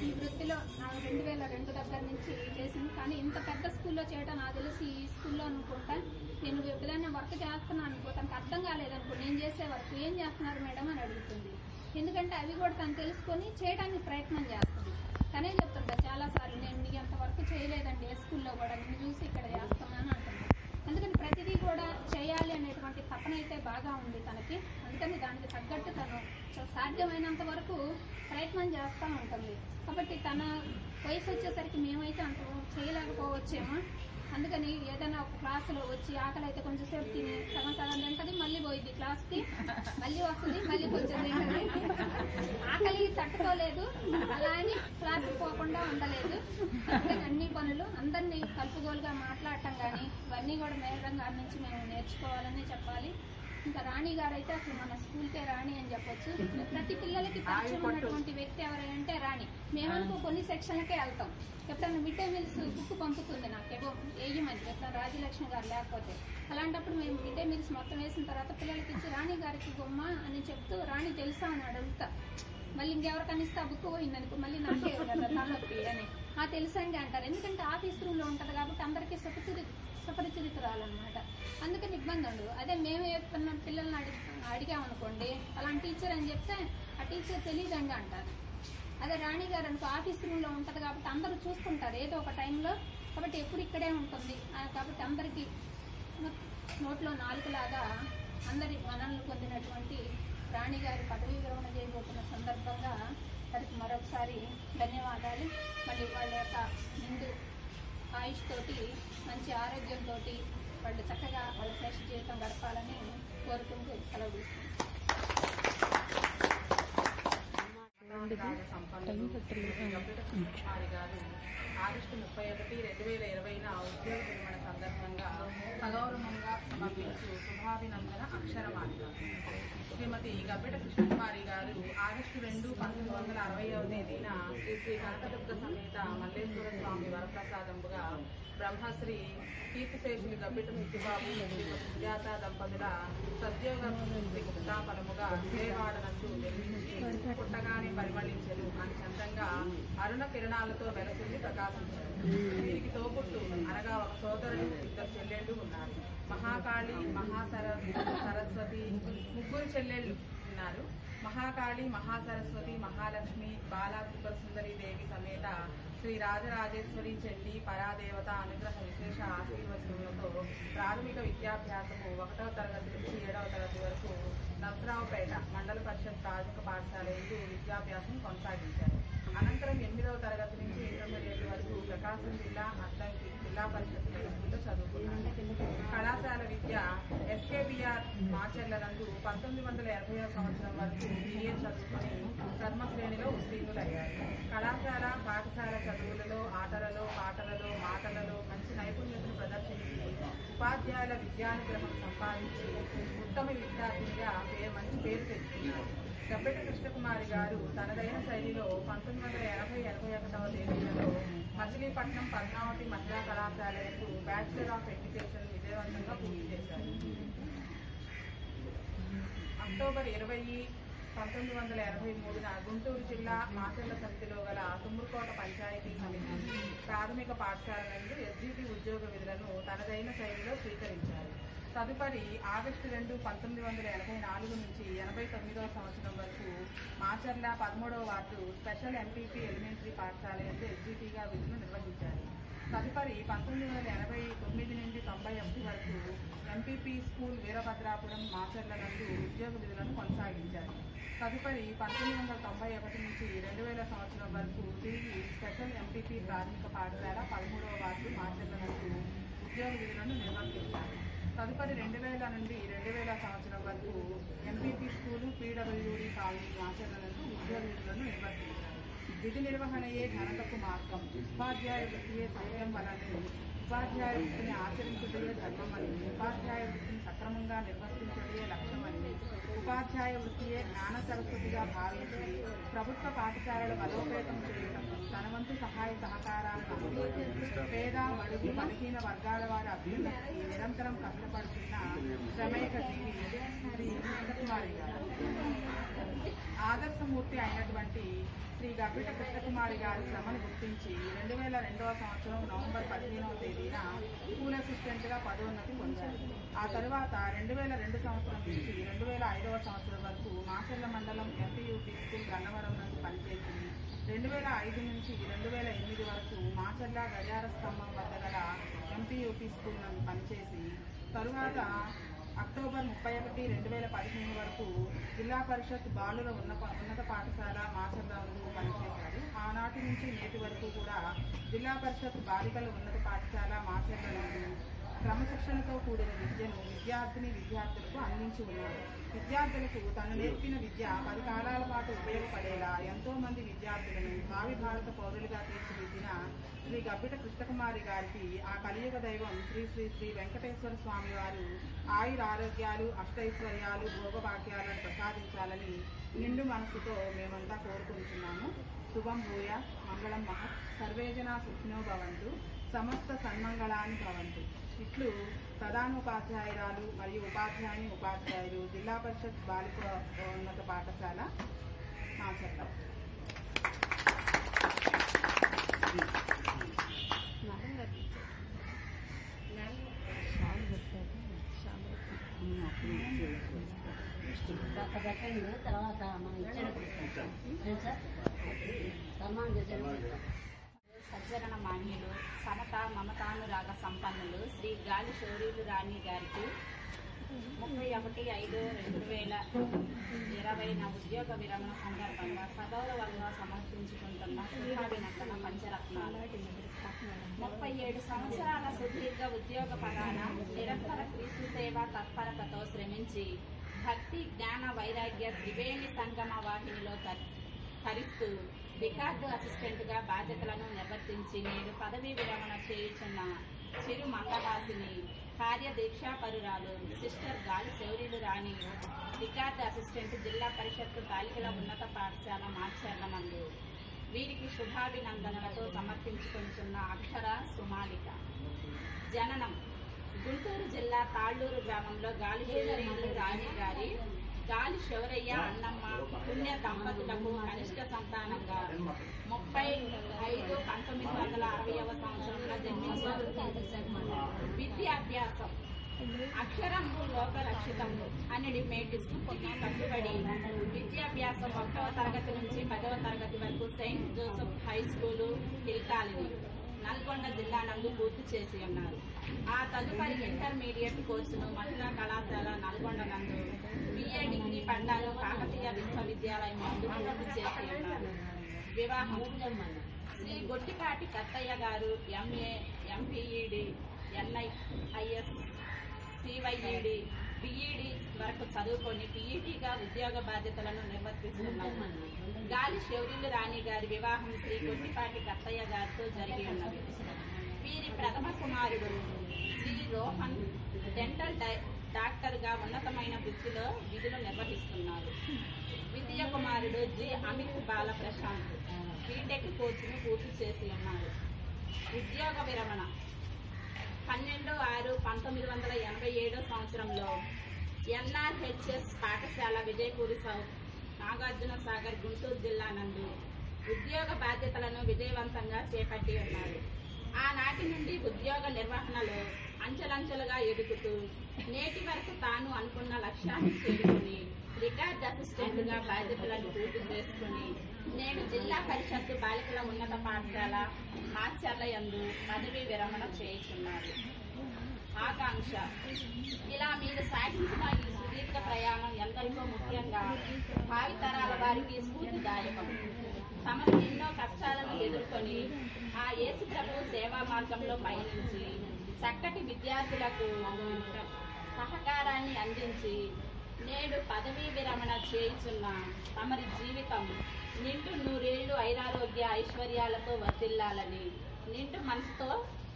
Speaker 7: ఈ వృత్తిలో నాకు 2002 దగ్గర నుంచి చేసింది. కానీ ఇంత పెద్ద స్కూల్లో చేయడం నాకు తెలిసి ఈ స్కూల్లో అనుకుంటా. నేను ఎప్పుడైనా వర్క్ చేస్తున్నాను అనుకో, తనకు అర్థం కాలేదనుకో, నేను చేసే వర్క్ ఏం చేస్తున్నారు మేడం అని అడుగుతుంది. ఎందుకంటే అవి కూడా తను తెలుసుకొని చేయడానికి ప్రయత్నం చేస్తుంది. తనే చెప్తుంటా చాలాసార్లు, నేను నీకు అంత వర్క్ చేయలేదండి ఏ స్కూల్లో కూడా, నేను చూసి ఇక్కడ చేస్తున్నాను అంటుంది. అందుకని ప్రతిదీ కూడా చేయాలి అనేటువంటి తపన అయితే బాగా ఉంది తనకి. అందుకని దానికి తగ్గట్టు తను సాధ్యమైనంత వరకు ప్రయత్నం చేస్తూ ఉంటుంది. కాబట్టి తన వయసు వచ్చేసరికి మేమైతే అంత చేయలేకపోవచ్చేమో. అందుకని ఏదైనా ఒక క్లాసులో వచ్చి ఆకలి అయితే కొంచెం సేపు తిని సగం తింటది, మళ్ళీ పోయింది క్లాస్కి, మళ్ళీ వస్తుంది, మళ్ళీ కొంచెం తింటది. ఆకలి తట్టుకోలేదు, అలా అని క్లాస్కి పోకుండా ఉండలేదు. అందుకని అన్ని పనులు అందరినీ కలుపుగోలుగా మాట్లాడటం కానీ ఇవన్నీ కూడా మేడం గారి నుంచి మేము నేర్చుకోవాలని చెప్పాలి. ఇంకా రాణి గారు అయితే అసలు మన స్కూల్కే రాణి అని చెప్పొచ్చు. ప్రతి పిల్లలకి పరిచయం ఉన్నటువంటి వ్యక్తి ఎవరంటే రాణి. మేమనుకో కొన్ని సెక్షన్లకే వెళ్తాం. ఎప్పుడన్నా మిడ్ డే మీల్స్ బుక్ పంపుతుంది నాకేమో వేయమని, ఎప్పుడన్నా రాజ్యలక్ష్మి గారు లేకపోతే. అలాంటప్పుడు మేము మిడ్ డే మీల్స్ మొత్తం వేసిన తర్వాత పిల్లలకి ఇచ్చి రాణి గారికి బొమ్మ అని చెప్తూ రాణి తెలుసా అని అడుగుతా. మళ్ళీ ఇంకెవరికైనా ఇస్తే ఆ బుక్ పోయిందనుకో మళ్ళీ నాకే కదా తలనొప్పి అని తెలుసండి అంటారు. ఎందుకంటే ఆఫీస్ రూమ్లో ఉంటుంది కాబట్టి అందరికీ సుపరిచితురాలన్నమాట. అందుకని ఇబ్బంది ఉండదు. అదే మేము ఎప్పుడన్నా పిల్లల్ని అడిగామనుకోండి అలాంటి టీచర్ అని చెప్తే ఆ టీచర్ తెలియదండి అంటారు. అదే రాణి గారు అనుకో ఆఫీస్ రూమ్లో ఉంటుంది కాబట్టి అందరూ చూసుకుంటారు ఏదో ఒక టైంలో, కాబట్టి ఎప్పుడు ఇక్కడే ఉంటుంది. కాబట్టి అందరికీ నోట్లో నాలుగులాగా అందరి మనల్ని పొందినటువంటి రాణి గారి పదవీ విరమణ చేయబోతున్న సందర్భంగా వారికి మరొకసారి ధన్యవాదాలు. మళ్ళీ వాళ్ళ యొక్క నిండు ఆయుష్ తోటి మంచి ఆరోగ్యంతో వాళ్ళు చక్కగా వాళ్ళ శ్రేష్ఠ జీవితం గడపాలని కోరుకుంటూ సెలవు
Speaker 4: తీసుకుంటారు. ఆగస్టు 31, 2020 ఉద్యోగ విరమణ సందర్భంగా సగౌరవంగా సమర్పించు శుభాభినందన అక్షరమాలిక. శ్రీమతి గబ్బిట కృష్ణకుమారి గారు ఆగస్టు 2, 1960వ తేదీన శ్రీ కనకదుర్గ సమేత మల్లేశ్వర స్వామి వరప్రసాదంబుగా బ్రహ్మశ్రీ కీర్తిశేషులు గబ్బిట ముత్తుబాబు సుజాత దంపతుల సద్యోగ గుప్తాఫలముగా విజయవాడనందు నిర్మించి పుట్టగానే పరిమళించరు అని చందంగా అరుణ కిరణాలతో వెలసింది ప్రకాశించారు. వీరికి తోబుట్టు అనగా ఒక సోదరుడు 2 చెల్లెళ్ళు ఉన్నారు. మహాకాళి, సరస్వతి 3 చెల్లెళ్ళు ఉన్నారు. మహాకాళి, మహాసరస్వతి, మహాలక్ష్మి, బాలా త్రిపుర సుందరి దేవి సమేత శ్రీ రాజరాజేశ్వరి చెల్లి పరాదేవత అనుగ్రహ విశేష ఆశీర్వచనములతో ప్రాథమిక విద్యాభ్యాసము 1వ తరగతి నుంచి 7వ తరగతి వరకు నరసరావుపేట మండల పరిషత్ ప్రాథమిక పాఠశాల యందు విద్యాభ్యాసం కొనసాగించారు. అనంతరం 8వ తరగతి నుంచి ఇంటర్మీడియట్ వరకు ప్రకాశం జిల్లా అద్దంకి జిల్లా పరిషత్ స్కూల్లో చదువుకున్నారు. కళాశాల విద్య ఎస్కేబిఆర్ మాచెర్లందు 1980వ సంవత్సరం వరకు BA చదువుకొని ధర్మశ్రేణిలో ఉత్తీర్ణులయ్యారు. కళాశాల పాఠశాల చదువులలో ఆటలలో పాటలలో మాటల
Speaker 8: ఉపాధ్యాయుల విద్యానుగ్రహం సంపాదించి ఉత్తమ విద్యార్థినిగా మంచి పేరు తెచ్చుకున్నారు. గబ్బెట కృష్ణకుమారి గారు తనదైన శైలిలో 1980-81వ తేదీలలో మచిలీపట్నం పద్మావతి మహిళా కళాశాలకు బ్యాచిలర్ ఆఫ్ ఎడ్యుకేషన్ విజయవంతంగా పూర్తి చేశారు. అక్టోబర్ 20, 1983న గుంటూరు జిల్లా మాచర్ల సమితిలో గల తుమ్మురుకోట పంచాయతీ సమితి ప్రాథమిక పాఠశాల నందు ఎస్జిటి ఉద్యోగ విధులను తనదైన శైలిలో స్వీకరించారు. తదుపరి ఆగస్టు 2, 1984 నుంచి 89వ సంవత్సరం వరకు మాచర్ల 13వ వార్డు స్పెషల్ ఎంపీపీ ఎలిమెంటరీ పాఠశాల యందు ఎస్జిటిగా విధులు నిర్వహించారు. తదుపరి 1989 నుండి 91 వరకు ఎంపీపీ స్కూల్ వీరభద్రాపురం మాచర్ల నందు ఉద్యోగ విధులను కొనసాగించారు. తదుపరి 1991 నుంచి 2000 సంవత్సరం వరకు తిరిగి స్పెషల్ ఎంపీపీ ప్రాథమిక పాఠశాల 13వ వార్డు మాచర్ల నందు ఉద్యోగ విధులను నిర్వర్తించారు. తదుపరి 2000 నుండి 2000 సంవత్సరం వరకు MPP school PWD colony Macherla నందు ఉద్యోగ విధులను నిర్వర్తించారు. విధి నిర్వహణయే ఘనతకు మార్గం, ఉపాధ్యాయ వృత్తియే సమయం వలని, ఉపాధ్యాయ వృత్తిని ఆచరించుటయే ధర్మమని, ఉపాధ్యాయ వృత్తిని సక్రమంగా నిర్వర్తించడయే లక్ష్యమని, ఉపాధ్యాయ వృత్తియే జ్ఞాన సరస్వతిగా భావించి ప్రభుత్వ పాఠశాలల బలోపేతం చేయడం, తన వంతు సహాయ సహకారాలను అందించి పేద బడుగు బలహీన వర్గాల వారి అభ్యున్నతికి నిరంతరం కష్టపడుతున్న శ్రమేక జీవి శ్రీ కృష్ణకుమారి గారు. ఆదర్శమూర్తి అయినటువంటి శ్రీ గబ్బెట కృష్ణకుమారి గారి శ్రమను గుర్తించి 2002వ సంవత్సరం నవంబర్ 15వ తేదీన స్కూల్ అసిస్టెంట్గా పదోన్నతి పొందారు. ఆ తరువాత 2002 సంవత్సరం నుంచి 2005వ సంవత్సరం వరకు మాచర్ల మండలం ఎంపీయూపీ స్కూల్ గన్నవరం నందు పనిచేసి 2005 నుంచి 2008 వరకు మాచర్ల గడియార స్తంభం వద్ద గల ఎంపీయూపీ స్కూల్ నందు పనిచేసి తరువాత అక్టోబర్ 31, 2015 వరకు జిల్లా పరిషత్ బాలుర ఉన్నత పాఠశాల మాచర్ల నందు పనిచేశారు. ఆనాటి నుంచి నేటి వరకు కూడా జిల్లా పరిషత్ బాలికల ఉన్నత పాఠశాల మాచర్ల నందు క్రమశిక్షణతో కూడిన విద్యను విద్యార్థులకు అందించి ఉన్నారు. విద్యార్థులకు తను నేర్పిన విద్య 10 కాలాల పాటు ఉపయోగపడేలా ఎంతో మంది విద్యార్థులను భావి భారత పౌరులుగా తీర్చిదిద్దిన శ్రీ గబ్బెట కృష్ణకుమారి గారికి ఆ కలియుగ దైవం శ్రీ శ్రీ శ్రీ వెంకటేశ్వర స్వామి వారు ఆయురారోగ్యాలు, అష్టైశ్వర్యాలు, భోగభాగ్యాలను ప్రసాదించాలని నిండు మనసుతో మేమంతా కోరుకుంటున్నాము. శుభం భూయ, మంగళం మహత్, సర్వేజన సుఖినో భవంతు, సమస్త సన్మంగళాన్ని భవంతు. ఇట్లు ప్రధానోపాధ్యాయురాలు మరియు ఉపాధ్యాయులు జిల్లా పరిషత్ బాలిక ఉన్నత పాఠశాల మాచర్ల.
Speaker 1: తర్వాత మనం ఇచ్చిన సన్మానం చేశారు.
Speaker 2: సజ్జన మాన్యులు, సమత మమతానురాగ సంపన్నులు శ్రీ గాలి శౌర్యులు రాణి గారికి 31/5/2020 ఉద్యోగ విరమణ సందర్భంగా సగౌరవంగా సమర్పించుకుంటున్న శుభాభినందన పంచరత్నాలు. 37 సంవత్సరాల సుదీర్ఘ ఉద్యోగ పరాన నిరంతర క్రీస్తు సేవ తత్పరతతో శ్రమించి భక్తి, జ్ఞాన, వైరాగ్య త్రివేణి సంగమ వాహినిలో తరిస్తూ రికార్డు అసిస్టెంట్గా బాధ్యతలను నిర్వర్తించి నేడు పదవీ విరమణ చేయుచున్న చిరు మందవాసిని కార్యదీక్షాపరురాలు సిస్టర్ గాలి శౌర్యులు రాణి రికార్డు అసిస్టెంట్ జిల్లా పరిషత్ బాలికల ఉన్నత పాఠశాల మాచర్ల నందు వీరికి శుభాభినందనలతో సమర్పించుకుంటున్న అక్షర సుమాలిక. జననం గుంటూరు జిల్లా తాళ్లూరు గ్రామంలో గాలి శౌర్యులు రాణి గారి గాలి శౌరయ్య అన్నమ్మ పుణ్య దంపతులకు కనిష్ట సంతానంగా 30/5/1960వ సంవత్సరంలో జన్మించారు. విద్యాభ్యాసం అక్షరము లోకరక్షితము అనిడి మేటి స్ఫూర్తికి కట్టుబడి విద్యాభ్యాసం 1వ తరగతి నుంచి 10వ తరగతి వరకు సెయింట్ జోసెఫ్ హై స్కూలు హిల్కాలిని నల్గొండ జిల్లా నందు పూర్తి చేసి ఉన్నారు. ఆ తదుపరి ఇంటర్మీడియట్ కోర్సును మహిళా కళాశాల నల్గొండ నందు BA డిగ్రీ పట్టాలు కాకతీయ విశ్వవిద్యాలయం నందు పూర్తి చేసి ఉన్నారు. వివాహం శ్రీ గొట్టిపాటి కత్తయ్య గారు MA, MPED, NIIS, CYED, PED వరకు చదువుకొని PETగా ఉద్యోగ బాధ్యతలను నిర్వర్తిస్తున్నారు. గాలి శౌర్యులు రాణి గారి వివాహం శ్రీ గొట్టిపాటి కత్తయ్య గారితో జరిగి ఉన్నది. వీరి ప్రథమ కుమారుడు శ్రీ రోహన్ డెంటల్ డాక్టర్గా ఉన్నతమైన వృత్తిలో విధులు నిర్వహిస్తున్నారు. ద్వితీయ కుమారుడు జి అమిత్ బాల ప్రశాంత్ బీటెక్ కోర్సును పూర్తి చేసి ఉన్నారు. ఉద్యోగ విరమణ 12/6/1987 సంవత్సరంలో ఎన్ఆర్హెచ్ఎస్ పాఠశాల విజయపూరి సౌత్ నాగార్జున సాగర్ గుంటూరు జిల్లా నందు ఉద్యోగ బాధ్యతలను విజయవంతంగా చేపట్టి ఉన్నారు. ఆనాటి నుండి ఉద్యోగ నిర్వహణలో అంచెలంచెలుగా ఎదుగుతూ నేటి వరకు తాను అనుకున్న లక్ష్యాన్ని చేరుకుని రికార్డ్ అసిస్టెంట్గా బాధ్యతలను పూర్తి చేసుకుని నేను జిల్లా పరిషత్తు బాలికల ఉన్నత పాఠశాల మాచర్ల యందు పదవీ విరమణ చేయుచున్నారు. ఆకాంక్ష ఇలా మీరు సాగించిన ఈ సుదీర్ఘ ప్రయాణం ఎందరికో ముఖ్యంగా భావితరాల వారికి స్ఫూర్తిదాయకం. తమకు ఎన్నో కష్టాలను ఎదుర్కొని ఆ యేసు ప్రభు సేవా మార్గంలో పయనించి చక్కటి విద్యార్థులకు సహకారాన్ని అందించి నేడు పదవీ విరమణ చేయుచున్న తమరి జీవితం నిండు 100 ఏళ్లు ఐరారోగ్య ఐశ్వర్యాలతో వర్ధిల్లాలని నిండు మనసుతో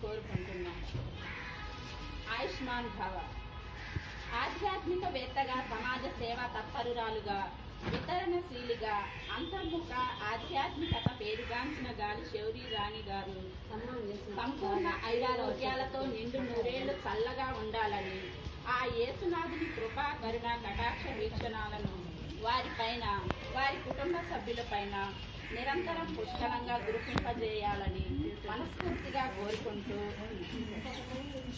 Speaker 2: కోరుకుంటున్నాం. ఆయుష్మాన్ భవ. ఆధ్యాత్మికవేత్తగా, సమాజ సేవా తత్పరురాలుగా, వితరణశీలిగా, అంతర్ముఖ ఆధ్యాత్మికత పేరుగాంచిన గాలి శౌరి రాణి గారు సంపూర్ణ ఐరారోగ్యాలతో నిండు 100 ఏళ్లు చల్లగా ఉండాలని ఆ యేసునాథుని కృపా కరుణ కటాక్ష వీక్షణాలను వారిపైన, వారి కుటుంబ సభ్యులపైన నిరంతరం పుష్కలంగా గుర్తింపజేయాలని మనస్ఫూర్తిగా కోరుకుంటూ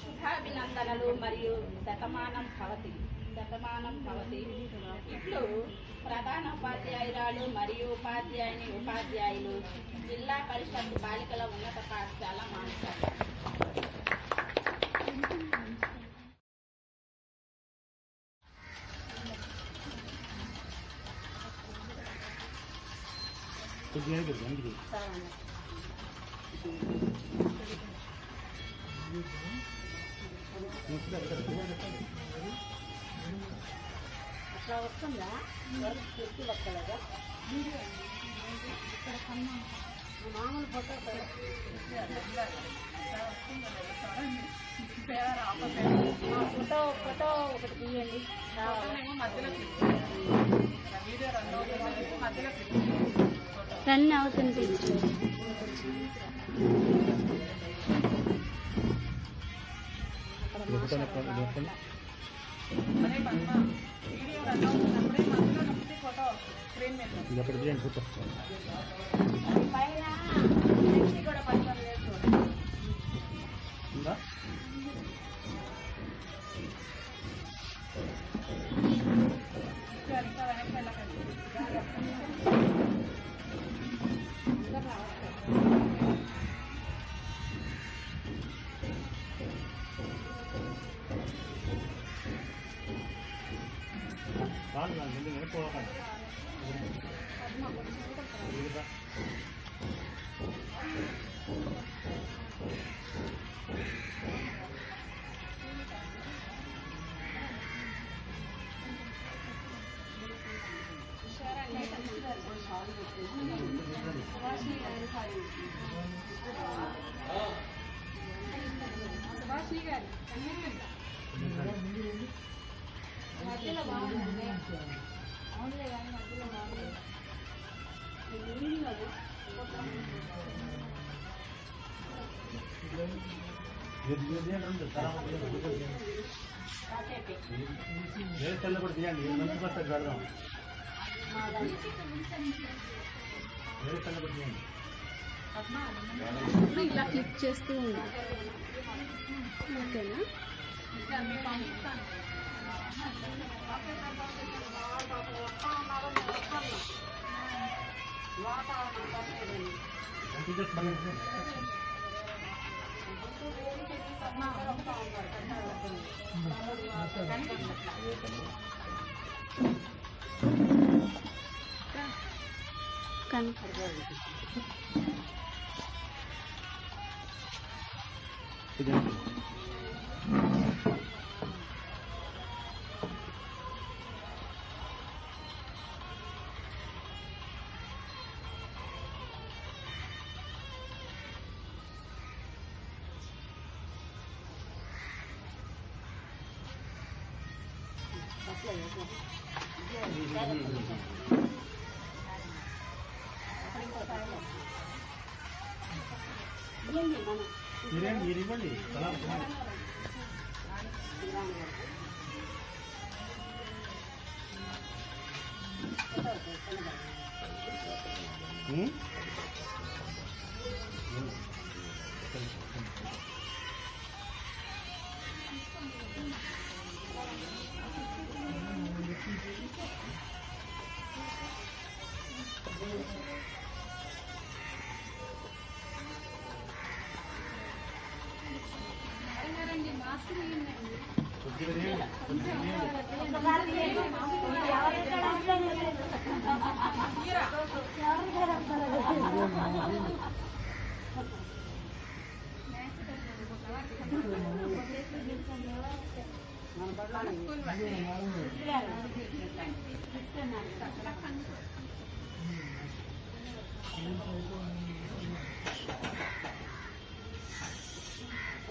Speaker 2: శుభాభినందనలు మరియు శతమానం భవతి. ఇట్లు ప్రధాన ఉపాధ్యాయురాలు మరియు ఉపాధ్యాయులు జిల్లా పరిషత్ బాలికల ఉన్నత పాఠశాల మానసాగర్.
Speaker 1: అట్లా వస్తుందా ఎక్కువ వస్తలేదా మామూలు ఫోటో ఫోటో ఒకటి తీయండి. రన్ అవుతుంది. పైన కూడా పడతాం లేదు. మధ్యలో బాగుందండి. అవునులే కానీ మధ్యలో బాగుంది. ఇలా క్లిక్ చేస్తూ ఉండాలి. ఓకేనా?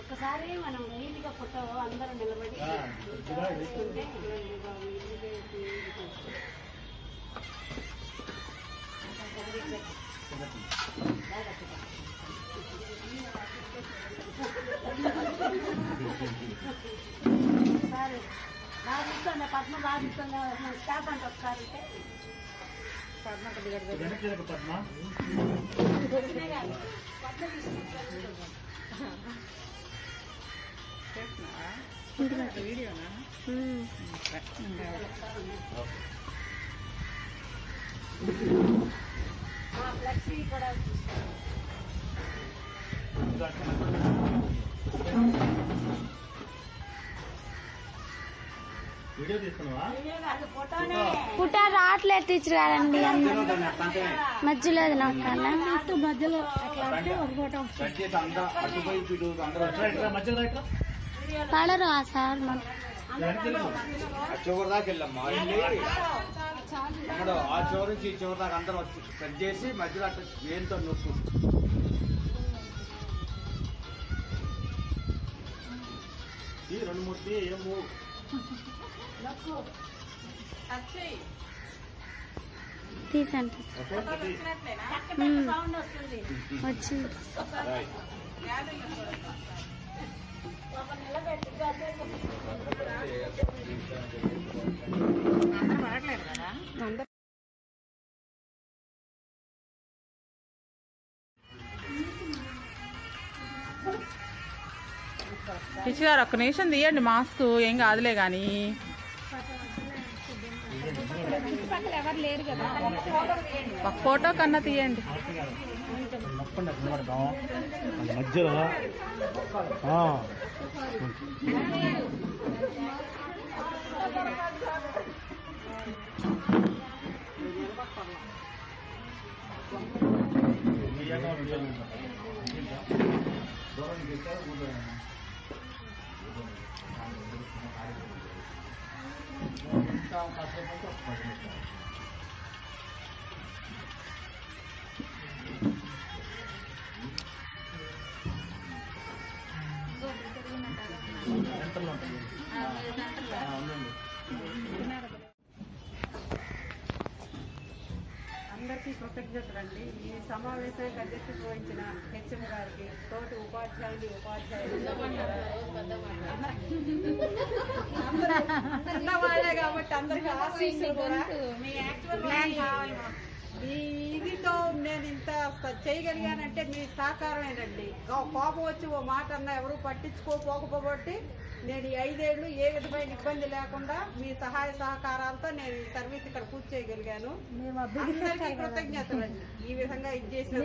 Speaker 1: ఒకసారి మనం నీట్గా ఫోటో అందరూ నిలబడి తీసుకుంటే ఒకసారి బాగా ఇస్తుంది పద్మ బాగా ఇస్తుంది స్టాప్ అంటే ఒకసారి ఫ్లెక్సీ కూడా
Speaker 7: పుట్టా రావట్లేదు టీచర్ గారండి మధ్యలో మధ్యలో పడరు సార్
Speaker 3: చివరి దాకా వెళ్ళమ్మా అక్కడ ఆ చివరి నుంచి ఈ చివరి దాకా అందరూ వచ్చి సెట్ చేసి మధ్యలో అట్లా ఏంతో నొక్కు ఈ 2-3 ఏమో
Speaker 7: తీసండి వచ్చి
Speaker 5: టీచర్ గారు ఒక్క నిమిషం తీయండి మాస్క్ ఏం కాదులే గాని
Speaker 7: ఎవరు లేరు కదా
Speaker 5: ఒక ఫోటో కన్నా తీయండి
Speaker 9: మధ్యలో
Speaker 6: అందరికీ కృతజ్ఞతలండి. ఈ సమావేశానికి అధ్యక్షత వహించిన హెచ్ఎం గారికి, తోటి ఉపాధ్యాయులు చిన్నవాళ్లే కాబట్టి అందరికీ ఆశీస్సులు కూడా. ఈ ఇదితో నేను ఇంత చేయగలిగానంటే మీ సహకారమేనండి. కోపం వచ్చి ఓ మాట అన్నా ఎవరు పట్టించుకోకపోబట్టి నేను ఈ 5 ఏళ్ళు ఏ విధమైన ఇబ్బంది లేకుండా మీ సహాయ సహకారాలతో నేను ఈ సర్వీస్ ఇక్కడ పూర్తి చేయగలిగాను. అందరికీ కృతజ్ఞతలండి. ఈ విధంగా ఇది చేసిన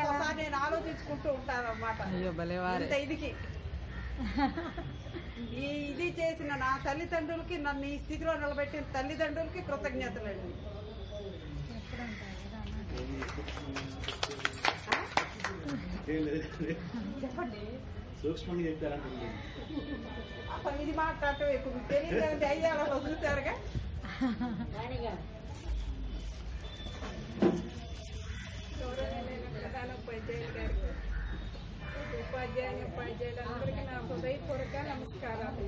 Speaker 6: ఒకసారి నేను ఆలోచించుకుంటూ ఉంటాను అన్నమాట. ఇంత ఇదికి ఇది చేసిన నా తల్లిదండ్రులకి, నన్ను ఈ స్థితిలో నిలబెట్టిన తల్లిదండ్రులకి కృతజ్ఞతలండి. చెప్పండి.
Speaker 9: సూక్ష్మంగా చెప్పారంటే
Speaker 6: అసలు ఇది మాట్లాడటం ఎక్కువ తెలియదు. అయ్యాలో చూసారుగా. ప్రధాన ఉపాధ్యాయులు గారికి,
Speaker 10: ఉపాధ్యాయులందరికీ నా హృదయపూర్వక నమస్కారాలు.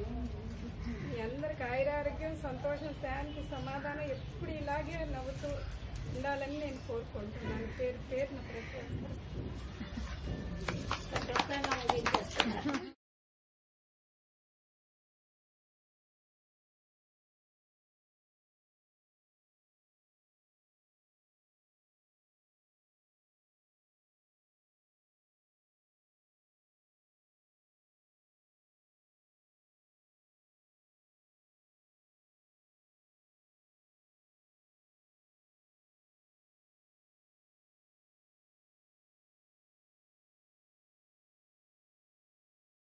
Speaker 10: మీ అందరికి ఆయురారోగ్యం, సంతోషం, శాంతి, సమాధానం ఎప్పుడు ఇలాగే నవ్వుతూ ఉండాలని నేను కోరుకుంటున్నాను. పేరున ప్రతి ఒక్కరు.